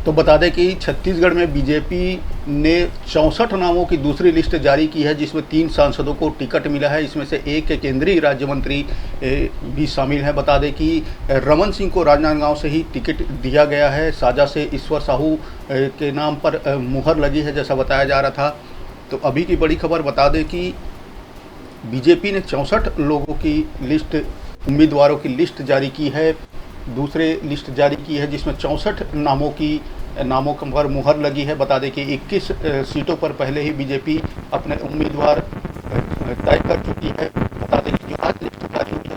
तो बता दें कि छत्तीसगढ़ में बीजेपी ने 64 नामों की दूसरी लिस्ट जारी की है, जिसमें 3 सांसदों को टिकट मिला है। इसमें से एक केंद्रीय राज्य मंत्री भी शामिल हैं। बता दें कि रमन सिंह को राजनांदगांव से ही टिकट दिया गया है। साजा से ईश्वर साहू के नाम पर मुहर लगी है, जैसा बताया जा रहा था। तो अभी की बड़ी खबर बता दें कि बीजेपी ने 64 लोगों की लिस्ट, उम्मीदवारों की लिस्ट जारी की है, दूसरे लिस्ट जारी की है, जिसमें 64 नामों पर मुहर लगी है। बता दें कि 21 सीटों पर पहले ही बीजेपी अपने उम्मीदवार तय कर चुकी है। बता दें कि जो आज लिस्ट जारी हुई है,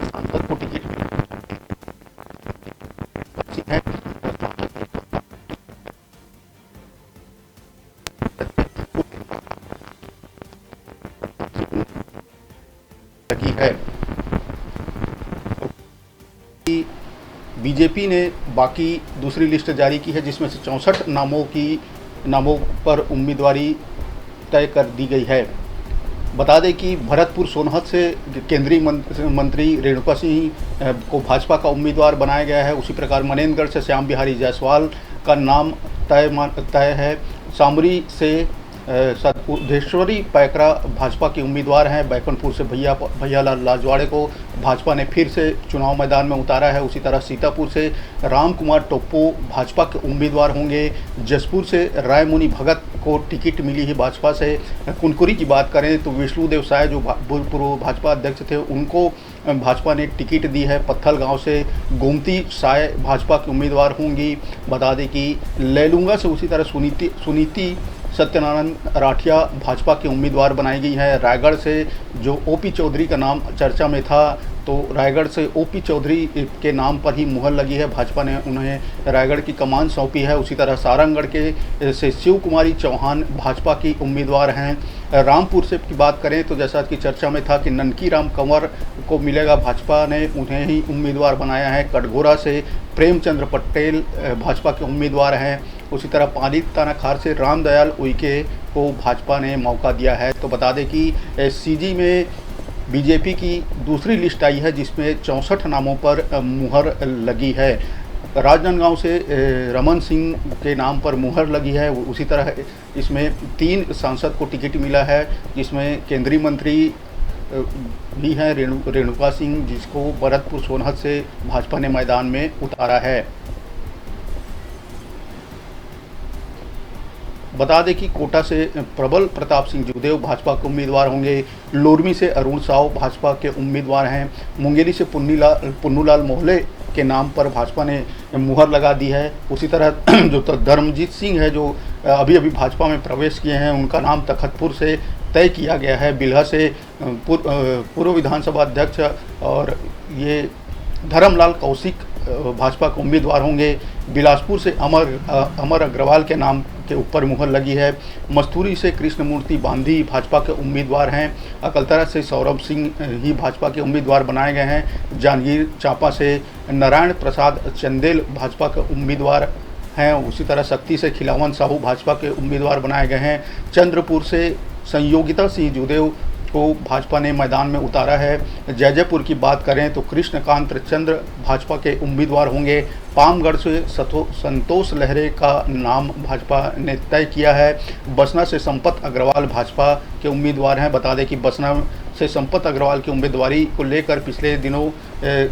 सांसद को टिकट है लगी है। बीजेपी ने बाकी दूसरी लिस्ट जारी की है, जिसमें से 64 नामों पर उम्मीदवारी तय कर दी गई है। बता दें कि भरतपुर सोनहत से केंद्रीय मंत्री रेणुका सिंह को भाजपा का उम्मीदवार बनाया गया है। उसी प्रकार मनेंद्रगढ़ से श्याम बिहारी जायसवाल का नाम तय है। सामरी से उद्धेश्वरी पैकरा भाजपा के उम्मीदवार हैं। बैकुंठपुर से भैयालाल लाजवाड़े को भाजपा ने फिर से चुनाव मैदान में उतारा है। उसी तरह सीतापुर से राम कुमार टोप्पो भाजपा के उम्मीदवार होंगे। जसपुर से रायमुनि भगत को टिकट मिली है भाजपा से। कुनकुरी की बात करें तो विष्णुदेव साय जो पूर्व भाजपा अध्यक्ष थे, उनको भाजपा ने टिकट दी है। पत्थलगांव से गोमती साय भाजपा के उम्मीदवार होंगी। बता दें कि लेलुंगा से उसी तरह सुनीति सत्यनारायण राठिया भाजपा के उम्मीदवार बनाई गई है। रायगढ़ से जो ओपी चौधरी का नाम चर्चा में था, तो रायगढ़ से ओपी चौधरी के नाम पर ही मुहर लगी है। भाजपा ने उन्हें रायगढ़ की कमान सौंपी है। उसी तरह सारंगगढ़ के से शिव कुमारी चौहान भाजपा की उम्मीदवार हैं। रामपुर से की बात करें तो जैसा कि चर्चा में था कि ननकी राम कंवर को मिलेगा, भाजपा ने उन्हें ही उम्मीदवार बनाया है। कटघोरा से प्रेमचंद्र पटेल भाजपा के उम्मीदवार हैं। उसी तरह पाली तानाखार से रामदयाल उइके को भाजपा ने मौका दिया है। तो बता दें कि सीजी में बीजेपी की दूसरी लिस्ट आई है, जिसमें 64 नामों पर मुहर लगी है। राजनांदगांव से रमन सिंह के नाम पर मुहर लगी है। उसी तरह इसमें 3 सांसद को टिकट मिला है, जिसमें केंद्रीय मंत्री भी हैं रेणुका सिंह, जिसको भरतपुर सोनहत से भाजपा ने मैदान में उतारा है। बता दें कि कोटा से प्रबल प्रताप सिंह जुदेव भाजपा के उम्मीदवार होंगे। लोरमी से अरुण साव भाजपा के उम्मीदवार हैं। मुंगेली से पुन्नूलाल मोहले के नाम पर भाजपा ने मुहर लगा दी है। उसी तरह जो धर्मजीत सिंह है, जो अभी भाजपा में प्रवेश किए हैं, उनका नाम तखतपुर से तय किया गया है। बिल्हा से पूर्व विधानसभा अध्यक्ष और ये धर्मलाल कौशिक भाजपा के उम्मीदवार होंगे। बिलासपुर से अमर अग्रवाल के नाम के ऊपर मुहर लगी है। मस्तूरी से कृष्णमूर्ति बांधी भाजपा के उम्मीदवार हैं। अकलतरा से सौरभ सिंह ही भाजपा के उम्मीदवार बनाए गए हैं। जांजगीर चांपा से नारायण प्रसाद चंदेल भाजपा के उम्मीदवार हैं। उसी तरह शक्ति से खिलावन साहू भाजपा के उम्मीदवार बनाए गए हैं। चंद्रपुर से संयोगिता सिंह जुदेव को भाजपा ने मैदान में उतारा है। जैजयपुर की बात करें तो कृष्णकांत चंद्र भाजपा के उम्मीदवार होंगे। पामगढ़ से संतोष लहरे का नाम भाजपा ने तय किया है। बसना से संपत अग्रवाल भाजपा के उम्मीदवार हैं। बता दें कि बसना से संपत अग्रवाल की उम्मीदवारी को लेकर पिछले दिनों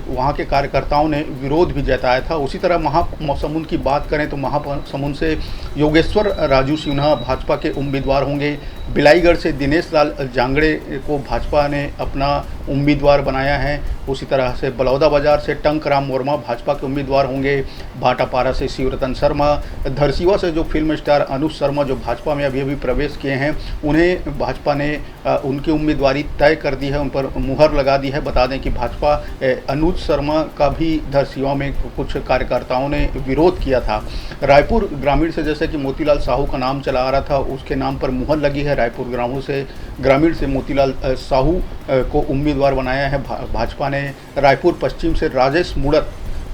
वहां के कार्यकर्ताओं ने विरोध भी जताया था। उसी तरह महासमुंद की बात करें तो महासमुंद से योगेश्वर राजू सिन्हा भाजपा के उम्मीदवार होंगे। बिलाईगढ़ से दिनेश लाल जांगड़े को भाजपा ने अपना उम्मीदवार बनाया है। उसी तरह से बलौदाबाजार से टंकराम वर्मा भाजपा के उम्मीदवार होंगे। भाटापारा से शिवरतन शर्मा, धरसीवा से जो फिल्म स्टार अनुज शर्मा जो भाजपा में अभी प्रवेश किए हैं, उन्हें भाजपा ने उनकी उम्मीदवारी तय कर दी है, उन पर मुहर लगा दी है। बता दें कि भाजपा अनुज शर्मा का भी धरसीवा में कुछ कार्यकर्ताओं ने विरोध किया था। रायपुर ग्रामीण से जैसे कि मोतीलाल साहू का नाम चला आ रहा था, उसके नाम पर मुहर लगी है। रायपुर ग्रामीण से मोतीलाल साहू को उम्मीदवार बनाया है भाजपा ने। रायपुर पश्चिम से राजेश मुड़त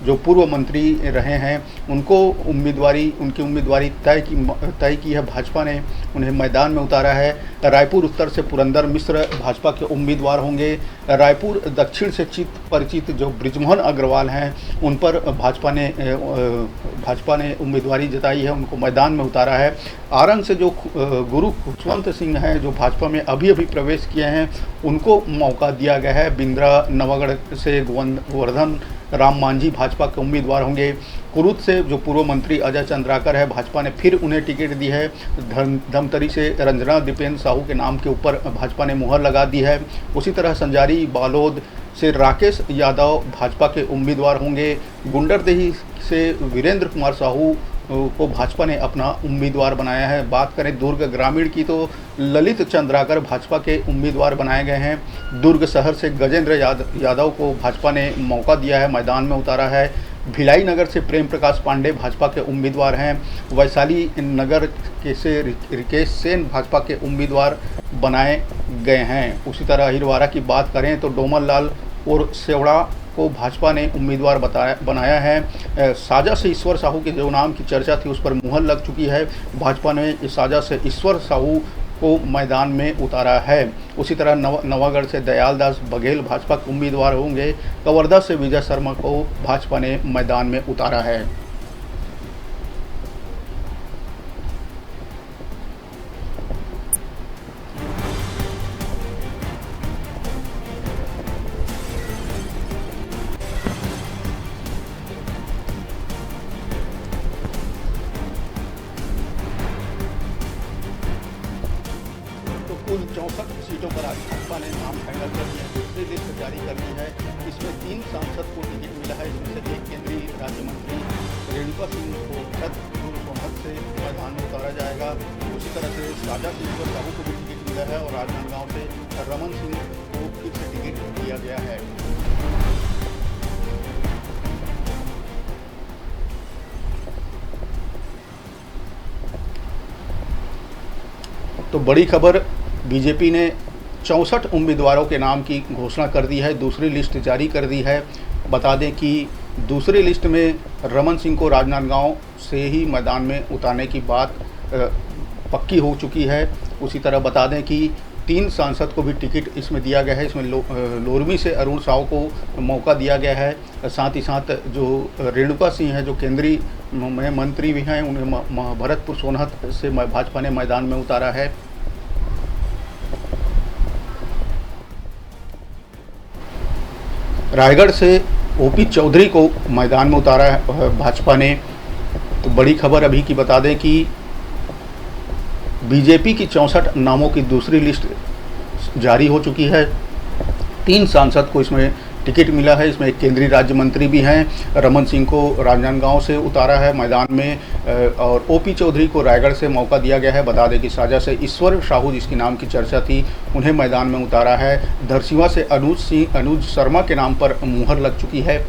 जो पूर्व मंत्री रहे हैं उनकी उम्मीदवारी तय की है। भाजपा ने उन्हें मैदान में उतारा है। रायपुर उत्तर से पुरंदर मिश्र भाजपा के उम्मीदवार होंगे। रायपुर दक्षिण से चित परिचित जो बृजमोहन अग्रवाल हैं उन पर भाजपा ने उम्मीदवारी जताई है, उनको मैदान में उतारा है। आरंग से जो गुरु खुशवंत सिंह हैं जो भाजपा में अभी प्रवेश किए हैं उनको मौका दिया गया है। बिंद्रा नवागढ़ से गोवर्धन राम मांझी भाजपा के उम्मीदवार होंगे। कुरुद से जो पूर्व मंत्री अजय चंद्राकर है भाजपा ने फिर उन्हें टिकट दी है। धमतरी से रंजना दीपेंद्र साहू के नाम के ऊपर भाजपा ने मुहर लगा दी है। उसी तरह संजारी बालोद से राकेश यादव भाजपा के उम्मीदवार होंगे। गुंडरदेही से वीरेंद्र कुमार साहू को भाजपा ने अपना उम्मीदवार बनाया है। बात करें दुर्ग ग्रामीण की तो ललित चंद्राकर भाजपा के उम्मीदवार बनाए गए हैं। दुर्ग शहर से गजेंद्र यादव को भाजपा ने मौका दिया है, मैदान में उतारा है। भिलाई नगर से प्रेम प्रकाश पांडे भाजपा के उम्मीदवार हैं। वैशाली नगर से रिकेश सेन भाजपा के उम्मीदवार बनाए गए हैं। उसी तरह अहिरवारा की बात करें तो डोमन लाल और सेवड़ा को भाजपा ने उम्मीदवार बनाया है। साजा से ईश्वर साहू के जो नाम की चर्चा थी उस पर मुहर लग चुकी है। भाजपा ने साजा से ईश्वर साहू को मैदान में उतारा है। उसी तरह नवागढ़ से दयाल दास बघेल भाजपा के उम्मीदवार होंगे। कवर्धा से विजय शर्मा को भाजपा ने मैदान में उतारा है। तो कुल 64 सीटों पर आज भाजपा ने नाम फाइनल कर दिया है, दूसरी लिस्ट जारी कर दी है। इसमें 3 सांसद को टिकट मिला है। इसमें से एक केंद्रीय राज्य मंत्री रेणुका सिंह को सोनभद्र से मैदान में उतारा जाएगा। उसी तरह से साजा से ईश्वर साहू को भी टिकट मिला है और राजनांदगांव से रमन सिंह को फिर से टिकट दिया गया है। तो बड़ी खबर, बीजेपी ने 64 उम्मीदवारों के नाम की घोषणा कर दी है, दूसरी लिस्ट जारी कर दी है। बता दें कि दूसरी लिस्ट में रमन सिंह को राजनांदगांव से ही मैदान में उतारने की बात पक्की हो चुकी है। उसी तरह बता दें कि 3 सांसद को भी टिकट इसमें दिया गया है। इसमें लोरमी से अरुण साव को मौका दिया गया है। साथ ही साथ जो रेणुका सिंह है जो केंद्रीय मंत्री भी हैं उन्हें भरतपुर सोनहत से भाजपा ने मैदान में उतारा है। रायगढ़ से ओपी चौधरी को मैदान में उतारा है भाजपा ने। तो बड़ी खबर अभी की बता दें कि बीजेपी की 64 नामों की दूसरी लिस्ट जारी हो चुकी है। 3 सांसद को इसमें टिकट मिला है। इसमें एक केंद्रीय राज्य मंत्री भी हैं। रमन सिंह को राजनांदगांव से उतारा है मैदान में और ओपी चौधरी को रायगढ़ से मौका दिया गया है। बता दें कि साजा से ईश्वर साहू जिसकी नाम की चर्चा थी उन्हें मैदान में उतारा है। धरसींवा से अनुज शर्मा के नाम पर मुहर लग चुकी है।